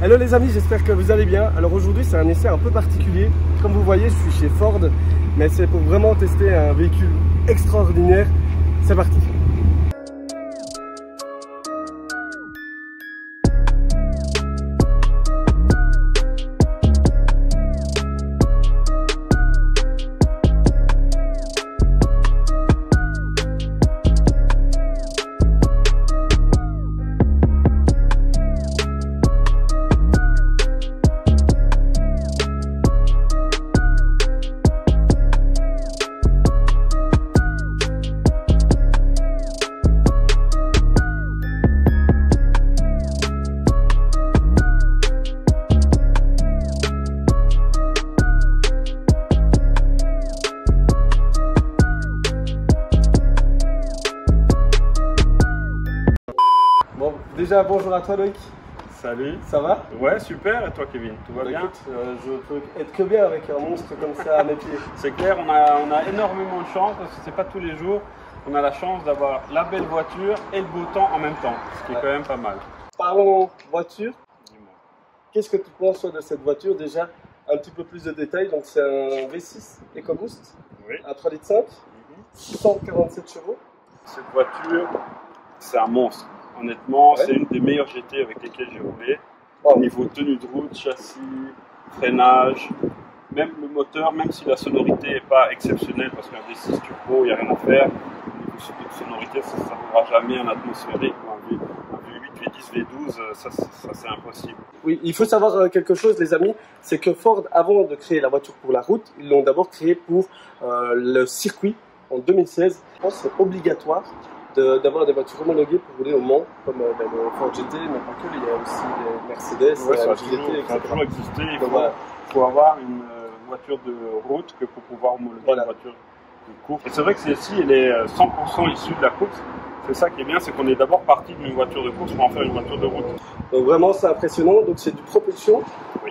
Hello les amis, j'espère que vous allez bien. Alors aujourd'hui c'est un essai un peu particulier. Comme vous voyez, je suis chez Ford, mais c'est pour vraiment tester un véhicule extraordinaire. C'est parti. Bon, déjà bonjour à toi Loïc. Salut. Ça va? Ouais, super. Et toi Kevin, tout va bien? Écoute, je peux être que bien avec un monstre comme ça à mes pieds. C'est clair, on a énormément de chance parce que c'est pas tous les jours. On a la chance d'avoir la belle voiture et le beau temps en même temps, ce qui est quand même pas mal. Parlons voiture. Dis-moi. Qu'est-ce que tu penses de cette voiture? Déjà, un petit peu plus de détails. Donc c'est un V6 EcoBoost, Oui. un 3,5 litres, 147 chevaux. Cette voiture, c'est un monstre. Honnêtement, Ouais. c'est une des meilleures GT avec lesquelles j'ai roulé. Oh. Au niveau tenue de route, châssis, freinage, même le moteur, même si la sonorité n'est pas exceptionnelle, parce qu'un V6 turbo, il n'y a rien à faire. Au niveau de sonorité, ça ne vaudra jamais un atmosphérique ou un V8, V10, V12, ça c'est impossible. Oui, il faut savoir quelque chose les amis, c'est que Ford, avant de créer la voiture pour la route, ils l'ont d'abord créée pour le circuit en 2016. Je pense que c'est obligatoire d'avoir des voitures homologuées pour rouler au Mans, comme le Ford GT, mais pas que, il y a aussi les Mercedes, Ouais, ça a GT, toujours etc. existé. Il Donc, voilà. faut avoir une voiture de route que pour pouvoir homologuer Voilà. une voiture de course. Et c'est vrai que celle-ci, elle est 100% issue de la course. C'est ça qui est bien, c'est qu'on est d'abord parti d'une voiture de course pour en faire une voiture de route. Donc vraiment c'est impressionnant, donc c'est du propulsion. Oui.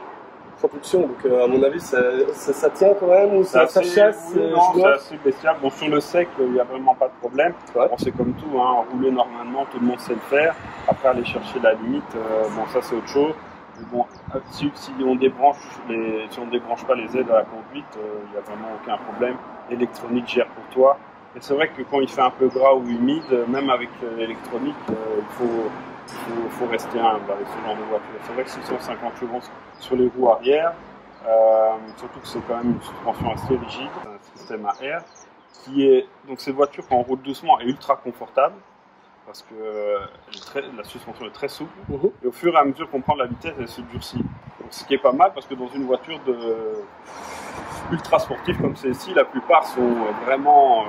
Propulsion, donc à mon avis ça tient quand même, ou ça chasse oui, non, c'est assez bestial. Bon, sur le sec, il n'y a vraiment pas de problème. Ouais. Bon, c'est comme tout, hein, rouler normalement, tout le monde sait le faire. Après, aller chercher la limite, bon, ça c'est autre chose. Mais bon, si on débranche pas les aides à la conduite, il n'y a vraiment aucun problème. L'électronique gère pour toi. Et c'est vrai que quand il fait un peu gras ou humide, même avec l'électronique, il faut rester humble avec ce genre de voiture. C'est vrai que 650 chevaux sur les roues arrière, surtout que c'est quand même une suspension assez rigide, un système à air, donc cette voiture quand on roule doucement est ultra confortable parce que la suspension est très souple et au fur et à mesure qu'on prend la vitesse, elle se durcit. Donc, ce qui est pas mal parce que dans une voiture ultra sportive comme celle-ci, la plupart sont vraiment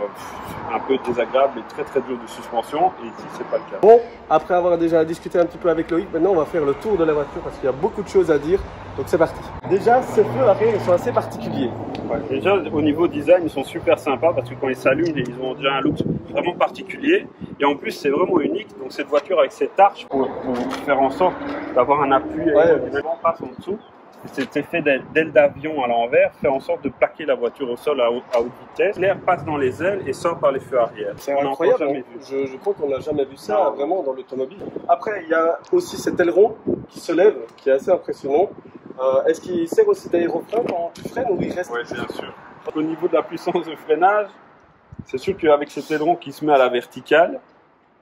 un peu désagréables et très très dures de suspension, et ici c'est pas le cas. Bon, après avoir déjà discuté un petit peu avec Loïc, maintenant on va faire le tour de la voiture parce qu'il y a beaucoup de choses à dire, donc c'est parti. Déjà, ces feux arrière, ils sont assez particuliers. Ouais, déjà au niveau design, ils sont super sympas parce que quand ils s'allument, ils ont déjà un look vraiment particulier, et en plus c'est vraiment unique. Donc cette voiture avec cette arche pour faire en sorte d'avoir un appui, on passe en dessous. Cet effet d'aile d'avion à l'envers fait en sorte de plaquer la voiture au sol à haute vitesse. L'air passe dans les ailes et sort par les feux arrière. C'est incroyable, je crois qu'on n'a jamais vu ça vraiment dans l'automobile. Après, il y a aussi cet aileron qui se lève, qui est assez impressionnant. Est-ce qu'il sert aussi d'aérofrein quand tu freines, ou il reste? Oui, bien sûr. Au niveau de la puissance de freinage, c'est sûr qu'avec cet aileron qui se met à la verticale,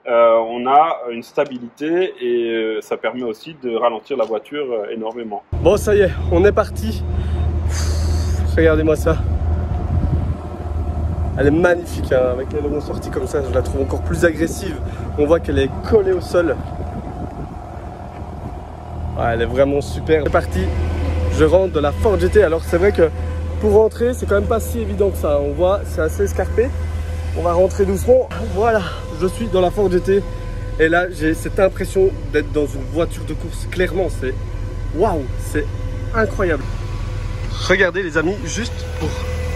on a une stabilité et ça permet aussi de ralentir la voiture énormément. Bon, ça y est, on est parti. Regardez-moi ça. Elle est magnifique, hein. Avec l'aileron sorti comme ça, je la trouve encore plus agressive. On voit qu'elle est collée au sol. Ouais, elle est vraiment super. C'est parti, je rentre de la Ford GT. Alors c'est vrai que pour rentrer, c'est quand même pas si évident que ça. On voit, c'est assez escarpé. On va rentrer doucement. Voilà, je suis dans la Ford GT. Et là, j'ai cette impression d'être dans une voiture de course. Clairement, c'est waouh, c'est incroyable. Regardez les amis, juste pour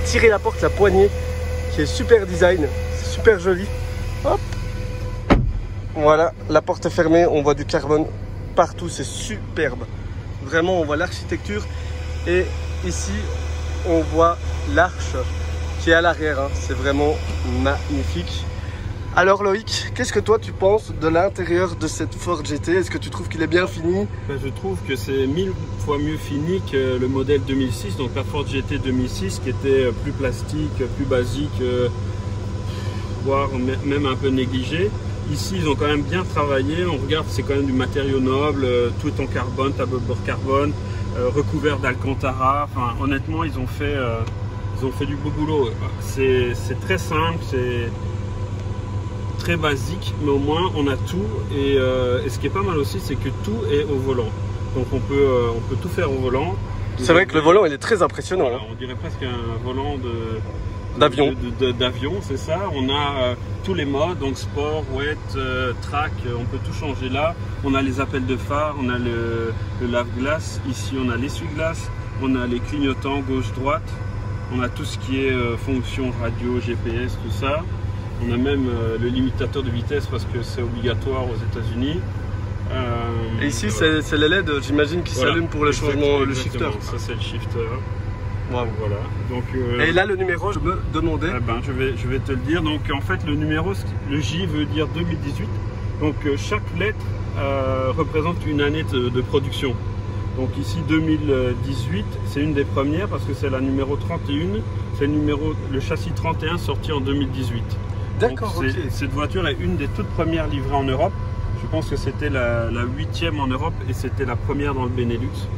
tirer la porte, la poignée qui est super design, c'est super joli. Hop. Voilà, la porte est fermée, on voit du carbone partout, c'est superbe. Vraiment, on voit l'architecture. Et ici, on voit l'arche qui est à l'arrière, hein. C'est vraiment magnifique. Alors Loïc, qu'est-ce que toi tu penses de l'intérieur de cette Ford GT? Est-ce que tu trouves qu'il est bien fini? Je trouve que c'est 1000 fois mieux fini que le modèle 2006, donc la Ford GT 2006 qui était plus plastique, plus basique, voire même un peu négligé. Ici ils ont quand même bien travaillé, on regarde, c'est quand même du matériau noble, tout est en carbone, tableau de bord carbone, recouvert d'Alcantara. Enfin, honnêtement ils ont fait du beau boulot. C'est très simple, c'est très basique, mais au moins on a tout. Et ce qui est pas mal aussi, c'est que tout est au volant. Donc on peut tout faire au volant. C'est vrai que le volant il est très impressionnant. Voilà, on dirait presque un volant d'avion, c'est ça. On a tous les modes, donc sport, wet, track, on peut tout changer là. On a les appels de phare, on a le lave-glace, ici on a l'essuie-glace, on a les clignotants gauche-droite, on a tout ce qui est fonction radio, GPS, tout ça. On a même le limitateur de vitesse parce que c'est obligatoire aux États-Unis. Et ici c'est les LED, j'imagine, qui s'allument pour le changement, le shifter. Ça c'est le shifter. Wow. Voilà. Donc, et là le numéro, je me demandais. Je vais te le dire. Donc en fait le numéro, le J veut dire 2018. Donc chaque lettre représente une année de production. Donc ici 2018, c'est une des premières parce que c'est la numéro 31. C'est le châssis 31 sorti en 2018. D'accord. Okay. Cette voiture est une des toutes premières livrées en Europe. Je pense que c'était la 8e en Europe et c'était la première dans le Benelux.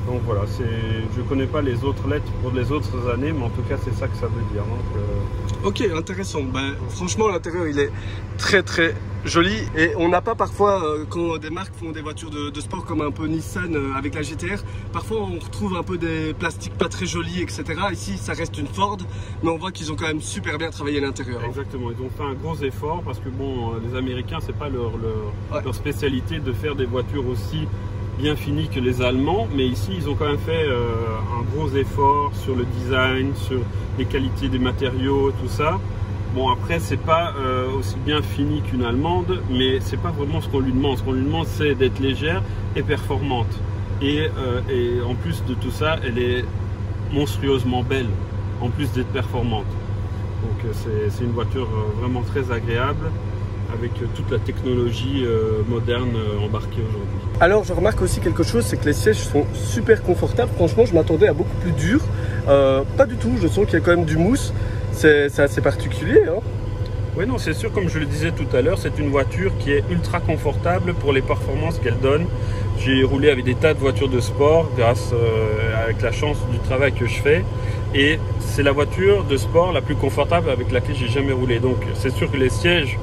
Donc voilà, je ne connais pas les autres lettres pour les autres années, mais en tout cas c'est ça que ça veut dire. Donc, Ok, intéressant. Franchement l'intérieur il est très très joli et on n'a pas parfois, quand des marques font des voitures de sport comme un peu Nissan avec la GT-R, parfois on retrouve un peu des plastiques pas très jolis, etc. Ici ça reste une Ford, mais on voit qu'ils ont quand même super bien travaillé l'intérieur. Exactement, ils ont fait un gros effort parce que bon, les Américains c'est pas leur spécialité de faire des voitures aussi bien fini que les Allemands, mais ici ils ont quand même fait un gros effort sur le design, sur les qualités des matériaux, tout ça. Bon, après c'est pas aussi bien fini qu'une Allemande, mais c'est pas vraiment ce qu'on lui demande. Ce qu'on lui demande c'est d'être légère et performante. Et en plus de tout ça, elle est monstrueusement belle, en plus d'être performante. Donc c'est une voiture vraiment très agréable, avec toute la technologie moderne embarquée aujourd'hui. Alors je remarque aussi quelque chose, c'est que les sièges sont super confortables. Franchement je m'attendais à beaucoup plus dur. Pas du tout, je sens qu'il y a quand même du mousse. C'est assez particulier. Hein. Oui, non, c'est sûr, comme je le disais tout à l'heure, c'est une voiture qui est ultra confortable pour les performances qu'elle donne. J'ai roulé avec des tas de voitures de sport grâce avec la chance du travail que je fais. Et c'est la voiture de sport la plus confortable avec laquelle j'ai jamais roulé. Donc c'est sûr que les sièges,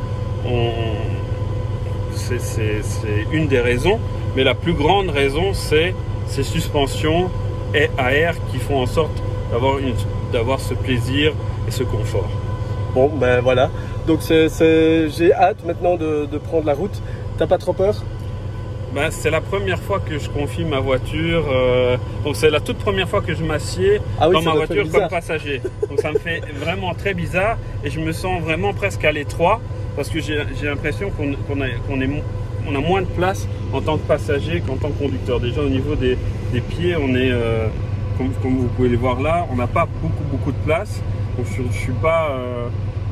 c'est une des raisons. Mais la plus grande raison, c'est ces suspensions à air qui font en sorte d'avoir ce plaisir et ce confort. Bon, ben voilà. Donc j'ai hâte maintenant de prendre la route. T'as pas trop peur? Ben, c'est la première fois que je confie ma voiture. Donc c'est la toute première fois que je m'assieds dans ma voiture comme passager. Donc ça me fait vraiment très bizarre et je me sens vraiment presque à l'étroit parce que j'ai l'impression qu'on a moins de place en tant que passager qu'en tant que conducteur. Déjà au niveau des pieds, on est, comme vous pouvez le voir là, on n'a pas beaucoup de place. Donc, je ne suis pas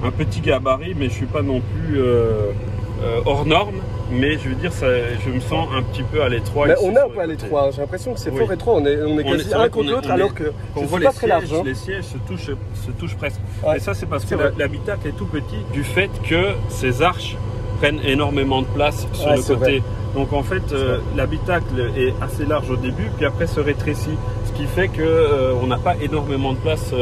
un petit gabarit, mais je ne suis pas non plus hors norme. Mais je veux dire, je me sens un petit peu à l'étroit. On est un peu à l'étroit, j'ai l'impression que c'est fort étroit, on est quasi un contre l'autre alors que c'est pas très large. Les sièges se touchent presque. Ouais. Et ça c'est parce que l'habitacle est tout petit du fait que ces arches prennent énormément de place sur le côté. Donc en fait l'habitacle est assez large au début puis après se rétrécit. Ce qui fait qu'on n'a pas énormément de place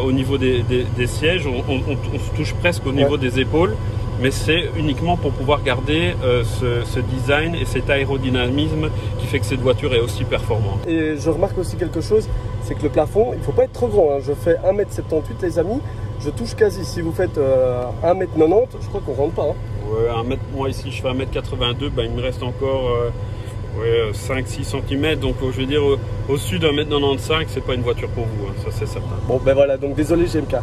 au niveau des sièges, on se touche presque au niveau des épaules. Mais c'est uniquement pour pouvoir garder ce design et cet aérodynamisme qui fait que cette voiture est aussi performante. Et je remarque aussi quelque chose, c'est que le plafond, il ne faut pas être trop grand. Hein. Je fais 1m78 les amis, je touche quasi. Si vous faites 1m90, je crois qu'on ne rentre pas. Hein. Ouais, moi ici je fais 1m82, ben, il me reste encore 5-6 cm. Donc je veux dire au-dessus d'un mètre 95, c'est pas une voiture pour vous, hein. Ça c'est certain. Bon ben voilà, donc désolé GMK.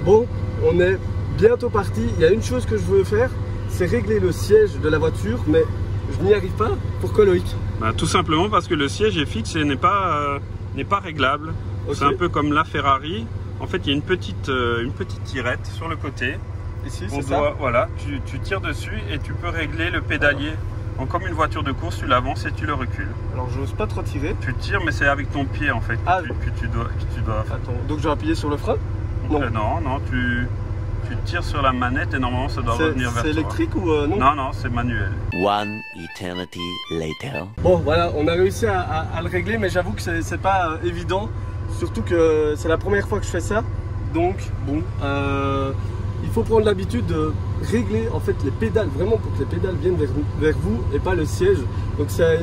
Bon, on est bientôt parti. Il y a une chose que je veux faire, c'est régler le siège de la voiture, mais je n'y arrive pas. Pourquoi Loïc? Tout simplement parce que le siège est fixe et n'est pas réglable. Okay. C'est un peu comme la Ferrari. En fait, il y a une petite tirette sur le côté. Ici, c'est ça. Voilà, tu tires dessus et tu peux régler le pédalier. Donc, comme une voiture de course, tu l'avances et tu le recules. Alors, je n'ose pas trop tirer. Tu tires, mais c'est avec ton pied en fait que tu dois. Attends, donc je vais appuyer sur le frein? Non, tu tires sur la manette et normalement ça doit revenir vers toi. C'est électrique ou non? Non, c'est manuel. One eternity later. Bon, voilà, on a réussi à le régler, mais j'avoue que c'est pas évident. Surtout que c'est la première fois que je fais ça. Donc, bon, il faut prendre l'habitude de régler en fait les pédales, vraiment pour que les pédales viennent vers vous et pas le siège. Donc c'est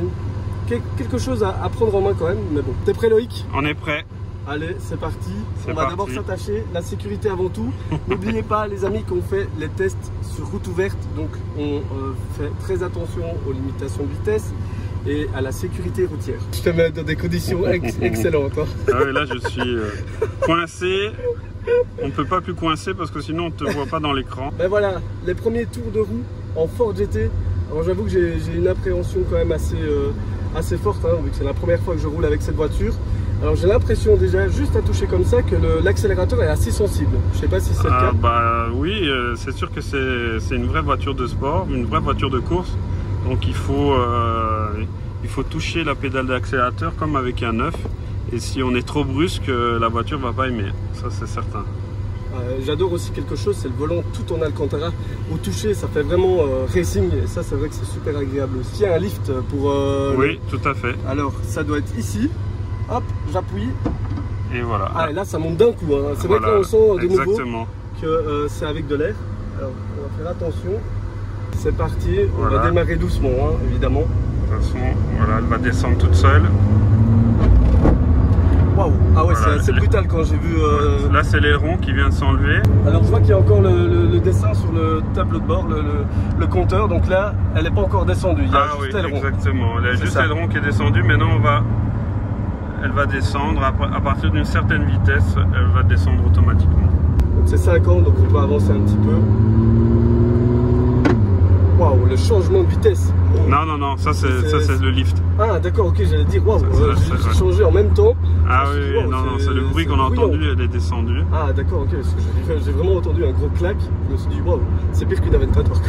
quelque chose à prendre en main quand même, mais bon. T'es prêt, Loïc? On est prêt. Allez, c'est parti. On va d'abord s'attacher, la sécurité avant tout. N'oubliez pas, les amis, qu'on fait les tests sur route ouverte, donc on fait très attention aux limitations de vitesse et à la sécurité routière. Je te mets dans des conditions excellentes. Hein. Ah oui, là je suis coincé. On ne peut pas plus coincer parce que sinon on ne te voit pas dans l'écran. Ben voilà, les premiers tours de roue en Ford GT. Alors j'avoue que j'ai une appréhension quand même assez forte, hein, vu que c'est la première fois que je roule avec cette voiture. Alors j'ai l'impression déjà, juste à toucher comme ça, que l'accélérateur est assez sensible. Je sais pas si c'est le cas. Bah oui, c'est sûr que c'est une vraie voiture de sport, une vraie voiture de course. Donc il faut toucher la pédale d'accélérateur comme avec un neuf. Et si on est trop brusque, la voiture va pas aimer, ça c'est certain. J'adore aussi quelque chose, c'est le volant tout en Alcantara. Au toucher, ça fait vraiment racing et ça c'est vrai que c'est super agréable aussi. Il y a un lift pour... Oui, tout à fait. Alors ça doit être ici. Hop, j'appuie. Et voilà. Ah, et là ça monte d'un coup. Hein. C'est vrai que là on sent de nouveau que c'est avec de l'air. Alors on va faire attention. C'est parti, on va démarrer doucement, hein, évidemment. De toute façon, voilà, elle va descendre toute seule. Waouh, ah ouais, c'est assez brutal quand j'ai vu... Là, c'est l'aileron qui vient de s'enlever. Alors, je vois qu'il y a encore le dessin sur le tableau de bord, le compteur. Donc là, elle n'est pas encore descendue. Il y a juste l'aileron. Exactement. Il y a juste l'aileron qui est descendu. Maintenant, elle va descendre. À partir d'une certaine vitesse, elle va descendre automatiquement. Donc, c'est 50, donc on peut avancer un petit peu. Waouh, le changement de vitesse. Non, ça c'est le lift. Ah d'accord, ok, j'allais dire, waouh, j'ai changé en même temps. Ah oui, non, c'est le bruit qu'on a entendu, elle est descendue. Ah d'accord, ok, parce que j'ai vraiment entendu un gros clac. Je me suis dit, waouh, c'est pire qu'une Aventador.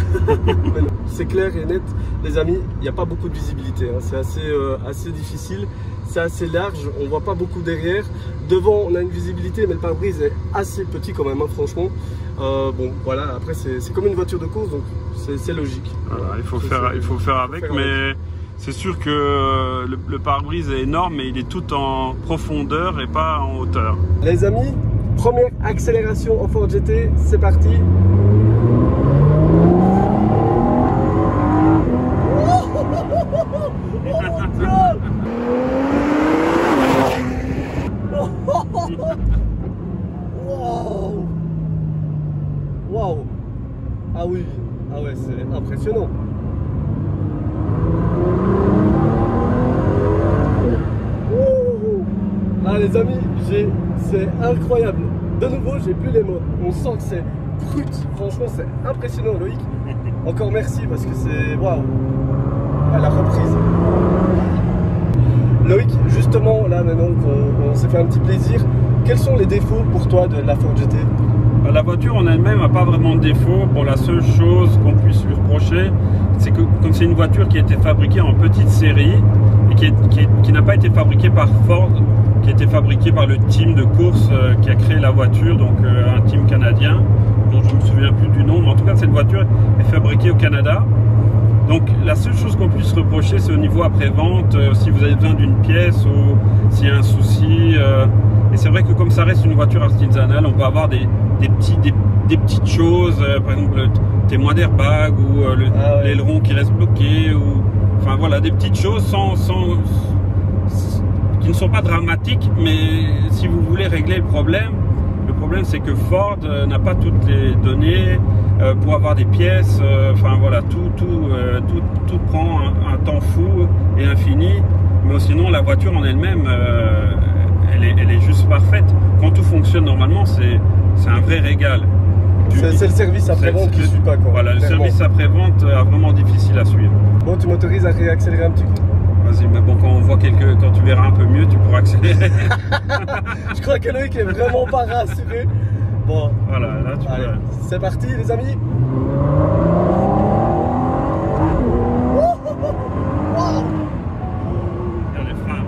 C'est clair et net, les amis, il n'y a pas beaucoup de visibilité, hein. C'est assez difficile, c'est assez large, on voit pas beaucoup derrière. Devant, on a une visibilité, mais le pare-brise est assez petit quand même, hein, franchement. Bon, voilà, après c'est comme une voiture de course, donc c'est logique. Voilà, il faut faire avec, mais c'est sûr que le pare-brise est énorme, mais il est tout en profondeur et pas en hauteur. Les amis, première accélération en Ford GT, c'est parti. Waouh! Ah oui, ah ouais, c'est impressionnant. Ah les amis, c'est incroyable. De nouveau, j'ai plus les mots. On sent que c'est brut. Franchement, c'est impressionnant, Loïc. Encore merci parce que c'est waouh. À la reprise. Loïc, justement, là maintenant qu'on s'est fait un petit plaisir, quels sont les défauts pour toi de la Ford GT? La voiture en elle-même n'a pas vraiment de défaut. Bon, la seule chose qu'on puisse lui reprocher, c'est que comme c'est une voiture qui a été fabriquée en petite série et qui n'a pas été fabriquée par Ford, qui a été fabriquée par le team de course qui a créé la voiture, donc un team canadien dont je ne me souviens plus du nom, mais en tout cas cette voiture est fabriquée au Canada. Donc la seule chose qu'on puisse reprocher, c'est au niveau après-vente, si vous avez besoin d'une pièce ou s'il y a un souci. Et c'est vrai que comme ça reste une voiture artisanale, on peut avoir des petites choses, par exemple le témoin d'airbag ou l'aileron qui reste bloqué, ou enfin voilà, des petites choses qui ne sont pas dramatiques, mais si vous voulez régler le problème c'est que Ford n'a pas toutes les données pour avoir des pièces, enfin voilà, tout prend un temps fou et infini, mais sinon la voiture en elle-même elle est juste parfaite. Quand tout fonctionne normalement, c'est un vrai régal. C'est le service après-vente qui ne suit pas, quoi. Voilà, le service après-vente est vraiment difficile à suivre. Bon, tu m'autorises à réaccélérer un petit coup? Vas-y, mais bon, quand tu verras un peu mieux, tu pourras accélérer. Je crois que Loïc est vraiment pas rassuré. Bon, Voilà, là tu allez, peux... c'est parti les amis. Waouh! Il y a les freins.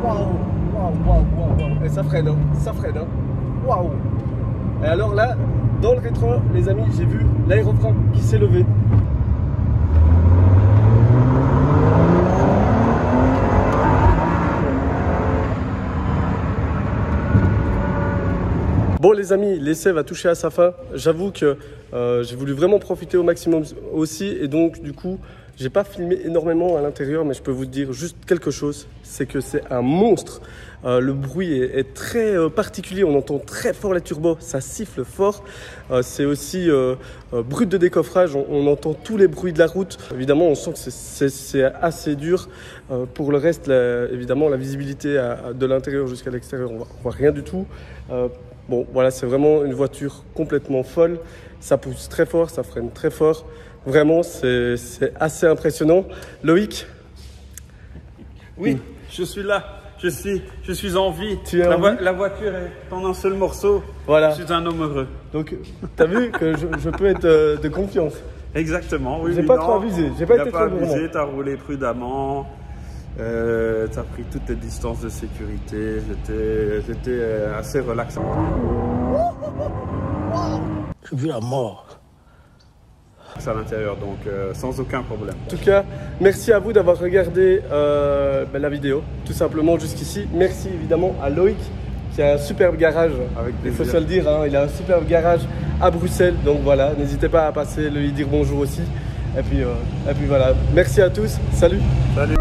Waouh! Et ça freine, hein. Ça freine, hein. Waouh! Et alors là, dans le rétro, les amis, j'ai vu l'aérofrein qui s'est levé. Bon les amis, l'essai va toucher à sa fin. J'avoue que j'ai voulu vraiment profiter au maximum aussi et donc du coup, j'ai pas filmé énormément à l'intérieur, mais je peux vous dire juste quelque chose, c'est que c'est un monstre. Le bruit est très particulier, on entend très fort les turbos, ça siffle fort. C'est aussi brut de décoffrage, on entend tous les bruits de la route. Évidemment, on sent que c'est assez dur. Pour le reste, évidemment, la visibilité de l'intérieur jusqu'à l'extérieur, on voit rien du tout. Bon, voilà, c'est vraiment une voiture complètement folle. Ça pousse très fort, ça freine très fort. Vraiment, c'est assez impressionnant. Loïc? Oui, je suis là. Je suis en vie. Tu es en vie? La voiture est en un seul morceau. Voilà. Je suis un homme heureux. Donc, tu as vu que je peux être de confiance. Exactement, oui. J'ai pas trop abusé. J'ai pas été trop abusé, tu as roulé prudemment. Tu as pris toutes tes distances de sécurité. J'étais assez relaxant. J'ai vu la mort. C'est à l'intérieur, donc sans aucun problème. En tout cas, merci à vous d'avoir regardé la vidéo, tout simplement jusqu'ici. Merci évidemment à Loïc qui a un superbe garage. Avec il plaisir. faut se le dire, hein, il a un superbe garage à Bruxelles. Donc voilà, n'hésitez pas à passer lui dire bonjour aussi. Et puis voilà, merci à tous, salut. Salut.